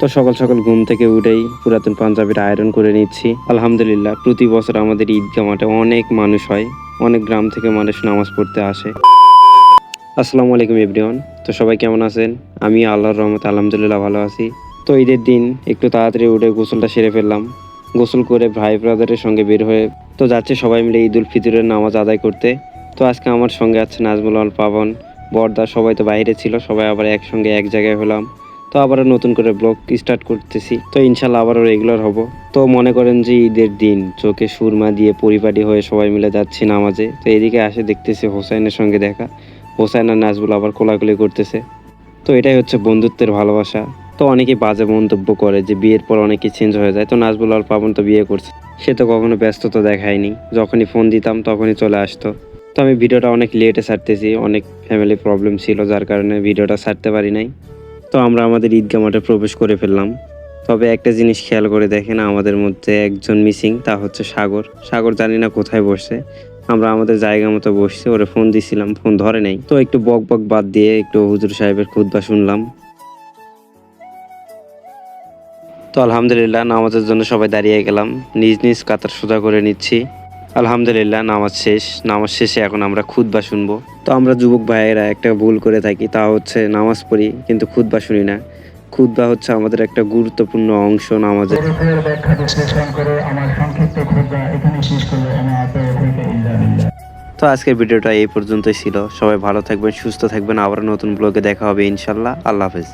তো সকাল সকাল ঘুম থেকে উঠেই পুরাতন পাঞ্জাবিটা আয়রন করে নিচ্ছি। আলহামদুলিল্লাহ, প্রতি বছর আমাদের ঈদগাহ মাঠে অনেক মানুষ হয়, অনেক গ্রাম থেকে মানুষ নামাজ পড়তে আসে। আসসালামু আলাইকুম এভরিওয়ান। তো সবাই কেমন আছেন? আমি আল্লাহর রহমতে আলহামদুলিল্লাহ ভালো আছি। তো ঈদের দিন একটু তাড়াতাড়ি উঠে গোসলটা সেরে ফেললাম। গোসল করে ভাই ব্রাদারের সঙ্গে বের হয়ে তো যাচ্ছে সবাই মিলে ঈদ উল ফিতরের নামাজ আদায় করতে। তো আজকে আমার সঙ্গে আছে নাজমুল আল পাবন, বর্দা, সবাই তো বাইরে ছিল, সবাই আবার একসঙ্গে এক জায়গায় হলাম। তো আবারও নতুন করে ব্লগ স্টার্ট করতেছি, তো ইনশাল্লাহ আবারও রেগুলার হব। তো মনে করেন যে ঈদের দিন চোখে সুরমা দিয়ে পরিপাটি হয়ে সবাই মিলে যাচ্ছি নামাজে। তো এদিকে আসে দেখতেছি হোসাইনের সঙ্গে দেখা, হোসাইন আর নাজবুল আবার কোলাকুলি করতেছে। তো এটাই হচ্ছে বন্ধুত্বের ভালোবাসা। তো অনেকেই বাজে মন্তব্য করে যে বিয়ের পর অনেকেই চেঞ্জ হয়ে যায়। তো নাজবুল আর পাবন তো বিয়ে করছে, সে তো কখনো ব্যস্ততা দেখায়নি, যখনই ফোন দিতাম তখনই চলে আসতো। তো আমি ভিডিওটা অনেক লেটে ছাড়তেছি, অনেক ফ্যামিলি প্রবলেম ছিল যার কারণে ভিডিওটা ছাড়তে পারি নাই। তো আমরা আমাদের ঈদগাহ মাঠে প্রবেশ করে ফেললাম। তবে একটা জিনিস খেয়াল করে দেখেন, আমাদের মধ্যে একজন মিসিং, তা হচ্ছে সাগর। সাগর জানি না কোথায় বসছে। আমরা আমাদের জায়গা মতো বসছি, ওরে ফোন দিছিলাম, ফোন ধরে নাই। তো একটু বক বক বাদ দিয়ে একটু হুজুর সাহেবের খুতবা শুনলাম। তো আলহামদুলিল্লাহ, নামাজের জন্য সবাই দাঁড়িয়ে গেলাম, নিজ নিজ কাতার সোজা করে নিচ্ছি। আলহামদুলিল্লাহ, নামাজ শেষ। নামাজ শেষে এখন আমরা খুতবা শুনবো। তো আমরা যুবক ভাইয়েরা একটা ভুল করে থাকি, তা হচ্ছে নামাজ পড়ি কিন্তু খুতবা শুনি না। খুতবা হচ্ছে আমাদের একটা গুরুত্বপূর্ণ অংশ নামাজের। ব্যাখ্যা বিশ্লেষণ করে আমার সংক্ষিপ্ত খুতবা এখানে শেষ করলে আমি তো আজকের ভিডিওটা এই পর্যন্তই ছিল। সবাই ভালো থাকবেন, সুস্থ থাকবেন, আবার নতুন ব্লগে দেখা হবে ইনশাল্লাহ। আল্লাহ হাফেজ।